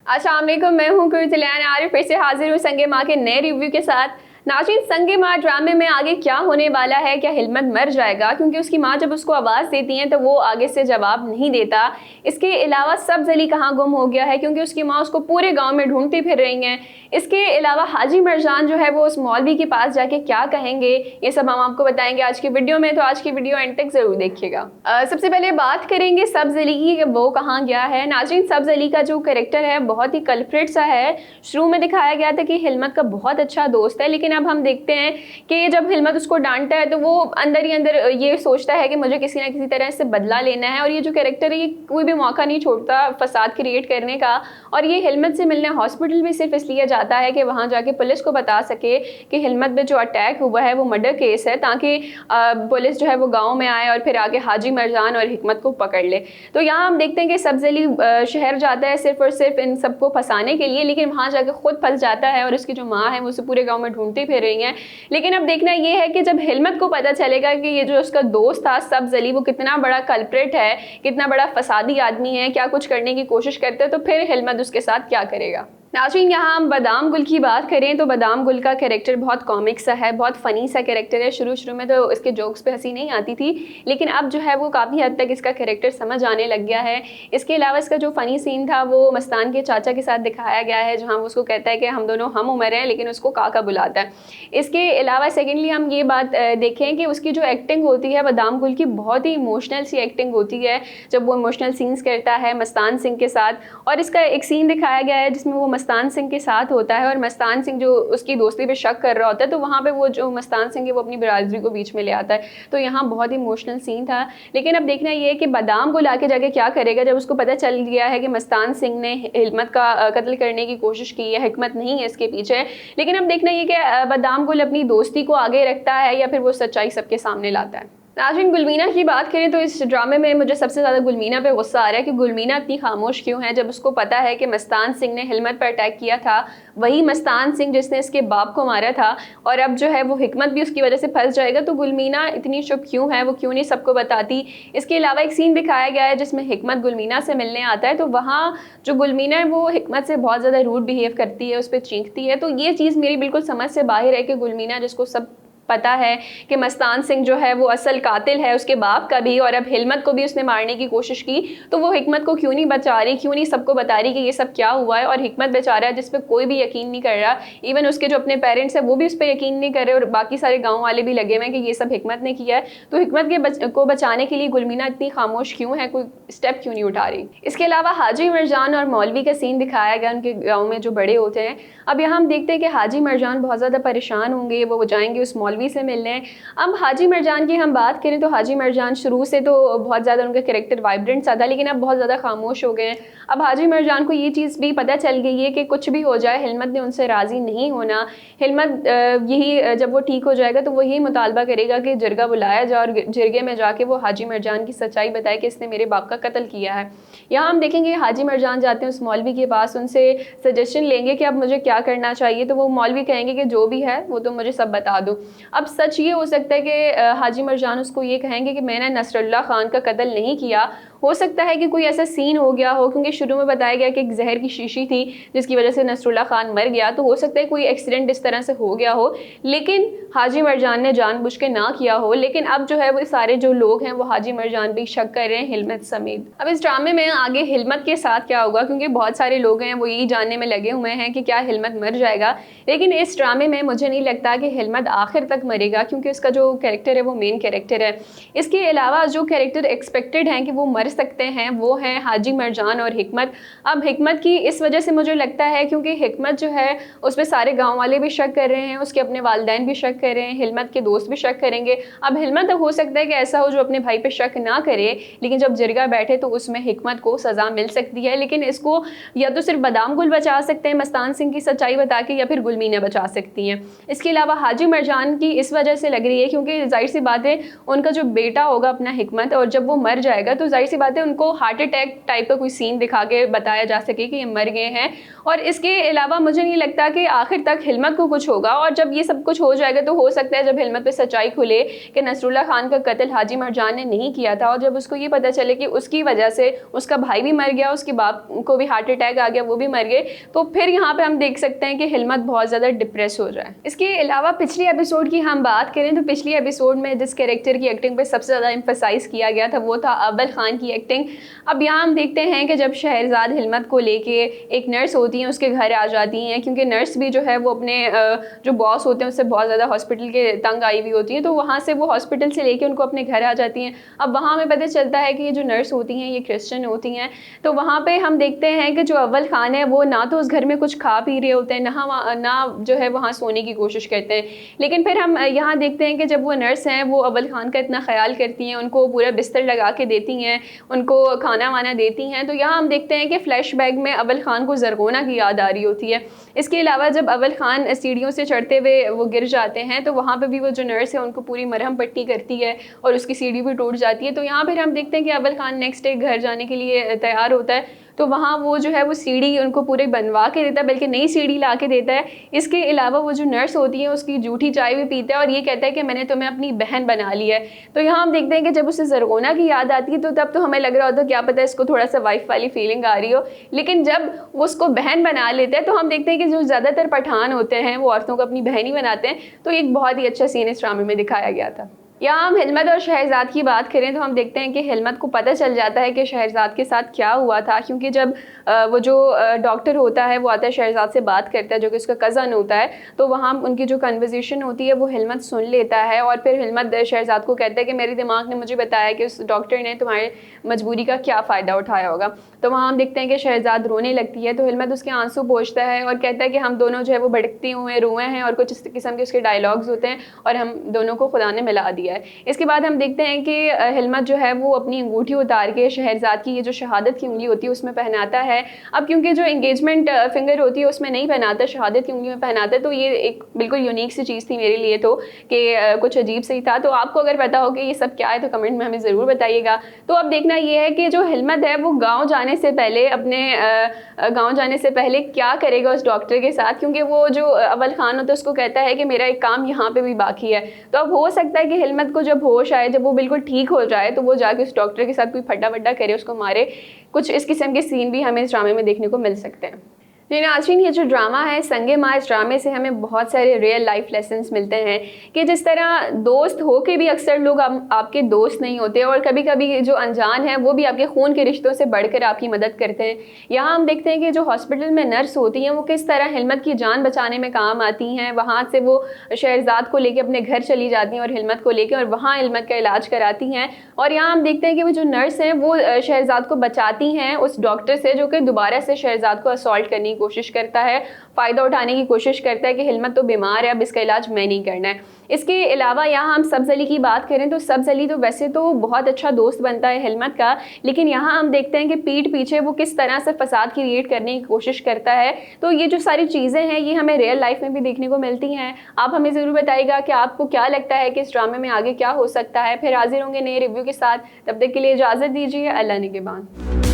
अस्सलाम वालेकुम, मैं हूं कुर्तलान आरिफ, फिर से हाजिर हूं संगे माँ के नए रिव्यू के साथ। नाज़रीन, संगे माँ ड्रामे में आगे क्या होने वाला है? क्या हिलमत मर जाएगा? क्योंकि उसकी माँ जब उसको आवाज़ देती हैं तो वो आगे से जवाब नहीं देता। इसके अलावा सब्ज़ अली कहाँ गुम हो गया है, क्योंकि उसकी माँ उसको पूरे गांव में ढूंढती फिर रही हैं। इसके अलावा हाजी मरजान जो है वो उस मौलवी के पास जाके क्या कहेंगे, ये सब हम आपको बताएंगे आज की वीडियो में, तो आज की वीडियो एंड तक ज़रूर देखिएगा। सबसे पहले बात करेंगे सब्ज़ अली की, वो कहाँ गया है। नाज़रीन, सब्ज़ अली का जो कैरेक्टर है बहुत ही कल्प्रिट सा है। शुरू में दिखाया गया था कि हिलमत का बहुत अच्छा दोस्त है, लेकिन अब हम देखते हैं कि जब हिलमत उसको डांटता है तो वो अंदर ही अंदर ये सोचता है कि मुझे किसी ना किसी तरह से बदला लेना है। और ये जो कैरेक्टर है ये कोई भी मौका नहीं छोड़ता फसाद क्रिएट करने का। और ये हिलमत से मिलने हॉस्पिटल भी सिर्फ इसलिए जाता है कि वहाँ जाके पुलिस को बता सके कि हिलमत पे जो अटैक हुआ है वो मर्डर केस है, ताकि पुलिस जो है वो गाँव में आए और फिर आगे हाजी मरजान और हिकमत को पकड़ ले। तो यहाँ हम देखते हैं कि सब्ज़ अली शहर जाता है सिर्फ और सिर्फ इन सबको फंसाने के लिए, लेकिन वहाँ जाकर खुद फंस जाता है और उसकी जो माँ है वो उसे पूरे गाँव में ढूंढती फिर रही हैं। लेकिन अब देखना ये है कि जब हिलमत को पता चलेगा कि ये जो उसका दोस्त था सब्ज़ अली वो कितना बड़ा कल्प्रिट है, कितना बड़ा फसादी आदमी है, क्या कुछ करने की कोशिश करते हैं, तो फिर हिलमत उसके साथ क्या करेगा। नाज़रीन, यहाँ हम बादाम गुल की बात करें तो बादाम गुल का कैरेक्टर बहुत कॉमिक सा है, बहुत फ़नी सा कैरेक्टर है। शुरू में तो इसके जोक्स पे हंसी नहीं आती थी, लेकिन अब जो है वो काफ़ी हद तक इसका कैरेक्टर समझ आने लग गया है। इसके अलावा इसका जो फ़नी सीन था वो मस्तान के चाचा के साथ दिखाया गया है, जहाँ वो उसको कहता है कि हम दोनों हम उम्र हैं, लेकिन उसको काका बुलाता है। इसके अलावा सेकेंडली हम ये बात देखें कि उसकी जो एक्टिंग होती है बादाम गुल की, बहुत ही इमोशनल सी एक्टिंग होती है जब वो इमोशनल सीन्स करता है मस्तान सिंह के साथ। और इसका एक सीन दिखाया गया है जिसमें वो मस्तान सिंह के साथ होता है और मस्तान सिंह जो उसकी दोस्ती पे शक कर रहा होता है, तो वहाँ पे वो जो मस्तान सिंह है वो अपनी बिरादरी को बीच में ले आता है। तो यहाँ बहुत इमोशनल सीन था। लेकिन अब देखना ये है कि बादाम को लाके जाके क्या करेगा जब उसको पता चल गया है कि मस्तान सिंह ने हिलमत का कत्ल करने की कोशिश की है, हिकमत नहीं है इसके पीछे। लेकिन अब देखना ये कि बादाम गुल अपनी दोस्ती को आगे रखता है या फिर वो सच्चाई सबके सामने लाता है। नाज़रीन, गुलमीना की बात करें तो इस ड्रामे में मुझे सबसे ज़्यादा गुलमीना पे गुस्सा आ रहा है कि गुलमीना इतनी खामोश क्यों है, जब उसको पता है कि मस्तान सिंह ने हिलमत पर अटैक किया था, वही मस्तान सिंह जिसने इसके बाप को मारा था, और अब जो है वो हिकमत भी उसकी वजह से फंस जाएगा। तो गुलमीना इतनी चुप क्यों है, वो क्यों नहीं सबको बताती। इसके अलावा एक सीन दिखाया गया है जिसमें हिकमत गुलमीना से मिलने आता है, तो वहाँ जो गुलमीना है वो हिकमत से बहुत ज़्यादा रूड बिहेव करती है, उस पर चीखती है। तो ये चीज़ मेरी बिल्कुल समझ से बाहर है कि गुलमीना जिसको सब पता है कि मस्तान सिंह जो है वो असल कातिल है उसके बाप का भी, और अब हिलमत को भी उसने मारने की कोशिश की, तो वो हिकमत को क्यों नहीं बचा रही, क्यों नहीं सबको बता रही कि ये सब क्या हुआ है। और हिकमत बेचारा है जिस पे कोई भी यकीन नहीं कर रहा, इवन उसके जो अपने पेरेंट्स हैं वो भी उस पर यकीन नहीं कर रहे, और बाकी सारे गाँव वाले भी लगे हुए हैं कि ये सब हिकमत ने किया है। तो हिकमत को बचाने के लिए गुलमीना इतनी खामोश क्यों है, कोई स्टेप क्यों नहीं उठा रही। इसके अलावा हाजी मरजान और मौलवी का सीन दिखाया गया, उनके गाँव में जो बड़े होते हैं। अब यहाँ हम देखते हैं कि हाजी मरजान बहुत ज़्यादा परेशान होंगे, वो जाएंगे उस मौलवी से मिलने। अब हाजी मरजान की हम बात करें तो हाजी मरजान शुरू से तो बहुत ज़्यादा उनका कैरेक्टर वाइब्रेंट सा था, लेकिन अब बहुत ज़्यादा खामोश हो गए हैं। अब हाजी मरजान को ये चीज़ भी पता चल गई है कि कुछ भी हो जाए हिलमत ने उनसे राज़ी नहीं होना। हिलमत यही जब वो ठीक हो जाएगा तो वो यही मुतालबा करेगा कि जिरगा बुलाया जाए और जिरगे में जाके वो हाजी मरजान की सच्चाई बताए कि इसने मेरे बाप का कत्ल किया है। यहाँ हम देखेंगे हाजी मरजान जाते हैं उस मौलवी के पास, उनसे सजेशन लेंगे कि अब मुझे क्या करना चाहिए, तो वो मौलवी कहेंगे कि जो भी है वो तो मुझे सब बता दो। अब सच ये हो सकता है कि हाजी मरजान उसको ये कहेंगे कि मैंने नसरुल्लाह खान का कत्ल नहीं किया। हो सकता है कि कोई ऐसा सीन हो गया हो, क्योंकि शुरू में बताया गया कि एक जहर की शीशी थी जिसकी वजह से नसरुल्लाह खान मर गया, तो हो सकता है कोई एक्सीडेंट इस तरह से हो गया हो, लेकिन हाजी मरजान ने जानबूझ के ना किया हो। लेकिन अब जो है वो सारे जो लोग हैं वो हाजी मरजान पे शक कर रहे हैं, हिलमत समेत। अब इस ड्रामे में आगे हिलमत के साथ क्या होगा, क्योंकि बहुत सारे लोग हैं वो यही जानने में लगे हुए हैं कि क्या हिलमत मर जाएगा। लेकिन इस ड्रामे में मुझे नहीं लगता कि हिलमत आखिर तक मरेगा, क्योंकि उसका जो कैरेक्टर है वो मेन कैरेक्टर है। इसके अलावा जो कैरेक्टर एक्सपेक्टेड हैं कि वो मर सकते हैं वो हैं हाजी मरजान और हिकमत। अब हिकमत की इस वजह से मुझे लगता है क्योंकि हिकमत जो है उस पर सारे गाँव वाले भी शक कर रहे हैं, उसके अपने वालिदैन भी शक कर रहे हैं, हिलमत के दोस्त भी शक करेंगे। अब हिलमत हो सकता है कि ऐसा हो जो अपने भाई पे शक ना करे, लेकिन जब जिरगा बैठे तो उसमें हिकमत को सज़ा मिल सकती है। लेकिन इसको या तो सिर्फ बादाम गुल बचा सकते हैं मस्तान सिंह की सच्चाई बता के, या फिर गुलमीना बचा सकती हैं। इसके अलावा हाजी मरजान की इस वजह से लग रही है क्योंकि जाहिर सी बात है उनका जो बेटा होगा अपना हिकमत, और जब वो मर जाएगा तो जाहिर सी सी बात है उनको हार्ट अटैक टाइप का कोई सीन दिखा के बताया जा सके कि ये मर गए हैं। और इसके अलावा मुझे नहीं लगता कि आखिर तक हिलमत को कुछ होगा, और जब ये सब कुछ हो जाएगा तो हो सकता है जब हिलमत पे सच्चाई खुले कि नसरुल्लाह खान का कत्ल हाजी मरजान ने नहीं किया था, और जब उसको ये पता चले कि उसकी वजह से उसका भाई भी मर गया, उसके बाप को भी हार्ट अटैक आ गया, वो भी मर गए, तो फिर यहाँ पे हम देख सकते हैं कि हिलमत बहुत ज़्यादा डिप्रेस हो जाए। इसके अलावा पिछली एपिसोड की हम बात करें तो पिछली एपिसोड में जिस कैरेक्टर की एक्टिंग पे सबसे ज़्यादा एम्फसाइज किया गया था वो था अव्वल खान की एक्टिंग। अब यहाँ हम देखते हैं कि जब शहरज़ाद हिलमत को लेके एक नर्स होती हैं उसके घर आ जाती हैं, क्योंकि नर्स भी जो है वो अपने जो बॉस होते हैं उससे बहुत ज़्यादा हॉस्पिटल के तंग आई हुई होती है, तो वहाँ से वो हॉस्पिटल से लेके उनको अपने घर आ जाती हैं। अब वहाँ हमें पता चलता है कि ये जो नर्स होती हैं ये क्रिश्चियन होती हैं, तो वहाँ पे हम देखते हैं कि जो अव्वल खान है वो ना तो उस घर में कुछ खा पी रहे होते हैं, ना जो है वहाँ सोने की कोशिश करते हैं। लेकिन फिर हम यहाँ देखते हैं कि जब वो नर्स हैं वो अव्वल खान का इतना ख्याल करती हैं, उनको पूरा बिस्तर लगा के देती हैं, उनको खाना वाना देती हैं। तो यहाँ हम देखते हैं कि फ्लैशबैक में अव्वल खान को ज़रगोना की याद आ रही होती है। इसके अलावा जब अव्वल खान सीढ़ियों से चढ़ते हुए वो गिर जाते हैं तो वहाँ पे भी वो जो नर्स है उनको पूरी मरहम पट्टी करती है और उसकी सीढ़ी भी टूट जाती है। तो यहाँ फिर हम देखते हैं कि अव्वल खान नेक्स्ट डे घर जाने के लिए तैयार होता है, तो वहाँ वो जो है वो सीढ़ी उनको पूरे बनवा के देता है, बल्कि नई सीढ़ी ला के देता है। इसके अलावा वो जो नर्स होती है उसकी जूठी चाय भी पीता है और ये कहता है कि मैंने तुम्हें अपनी बहन बना लिया है। तो यहाँ हम देखते हैं कि जब उसे ज़रगोना की याद आती है तो तब तो हमें लग रहा होता है क्या पता इसको थोड़ा सा वाइफ वाली फीलिंग आ रही हो, लेकिन जब वो उसको बहन बना लेता है तो हम देखते हैं कि जो ज़्यादातर पठान होते हैं वो औरतों को अपनी बहन ही बनाते हैं। तो एक बहुत ही अच्छा सीन इस ड्रामे में दिखाया गया था। यहाँ हम हिलमत और शहरज़ाद की बात करें तो हम देखते हैं कि हिलमत को पता चल जाता है कि शहरज़ाद के साथ क्या हुआ था, क्योंकि जब वो जो डॉक्टर होता है वो आता है शहरज़ाद से बात करता है जो कि उसका कज़न होता है, तो वहाँ उनकी जो कन्वर्सेशन होती है वो हिलमत सुन लेता है और फिर हिलमत शहरज़ाद को कहता है कि मेरे दिमाग ने मुझे बताया कि उस डॉक्टर ने तुम्हारे मजबूरी का क्या फ़ायदा उठाया होगा। तो वहाँ हम देखते हैं कि शहरज़ाद रोने लगती है, तो हिलमत उसके आंसू पोंछता है और कहता है कि हम दोनों जो है वो भड़कती हुए रुए हैं, और कुछ इस किस्म के उसके डायलॉग्स होते हैं और हम दोनों को खुदा ने मिला दिया है। इसके बाद हम देखते हैं कि हिलमत जो है वो अपनी अंगूठी उतार के शहरज़ाद की ये जो शहादत की उंगली होती है उसमें पहनाता है। अब क्योंकि जो एंगेजमेंट फिंगर होती है उसमें नहीं पहनाता, शहादत की उंगली में पहनाता है, तो ये एक बिल्कुल यूनिक सी चीज़ थी मेरे लिए, तो कि कुछ अजीब से ही था। तो आपको अगर पता हो कि ये सब क्या है तो कमेंट में हमें ज़रूर बताइएगा। तो अब देखना ये है कि जो हिलमत है वो गाँव जाने से पहले गाँव जाने से पहले क्या करेगा उस डॉक्टर के साथ, क्योंकि वो जो अव्वल खान होता है उसको कहता है कि मेरा एक काम यहाँ पे भी बाकी है। तो अब हो सकता है कि हिलमत को जब होश आए, जब वो बिल्कुल ठीक हो जाए, तो वो जाके उस डॉक्टर के साथ कोई फटा वड्डा करे, उसको मारे। कुछ इस किस्म के सीन भी हमें इस ड्रामे में देखने को मिल सकते हैं। जी नाज़रीन, ये जो ड्रामा है संगे माँ, इस ड्रामे से हमें बहुत सारे रियल लाइफ लेसन्स मिलते हैं कि जिस तरह दोस्त हो के भी अक्सर लोग आपके दोस्त नहीं होते, और कभी कभी जो अनजान है वो भी आपके खून के रिश्तों से बढ़कर आपकी मदद करते हैं। यहाँ हम देखते हैं कि जो हॉस्पिटल में नर्स होती हैं वो किस तरह हिलमत की जान बचाने में काम आती हैं। वहाँ से वो शहरज़ाद को लेकर अपने घर चली जाती हैं और हिलमत को लेकर, और वहाँ हिलमत का इलाज कराती हैं। और यहाँ हम देखते हैं कि वो जो नर्स हैं वो शहरज़ाद को बचाती हैं उस डॉक्टर से जो कि दोबारा से शहरज़ाद को असॉल्ट करने कोशिश करता है, फ़ायदा उठाने की कोशिश करता है कि हिलमत तो बीमार है, अब इसका इलाज मैं नहीं करना है। इसके अलावा यहाँ हम सब्ज़ अली की बात करें तो सब्ज़ अली तो वैसे तो बहुत अच्छा दोस्त बनता है हिलमत का, लेकिन यहाँ हम देखते हैं कि पीठ पीछे वो किस तरह से फसाद क्रिएट करने की कोशिश करता है। तो ये जो सारी चीज़ें हैं ये हमें रियल लाइफ में भी देखने को मिलती हैं। आप हमें ज़रूर बताइएगा कि आपको क्या लगता है कि इस ड्रामे में आगे क्या हो सकता है। फिर हाजिर होंगे नए रिव्यू के साथ, तब तक के लिए इजाज़त दीजिए। अल्लाह निगहबान।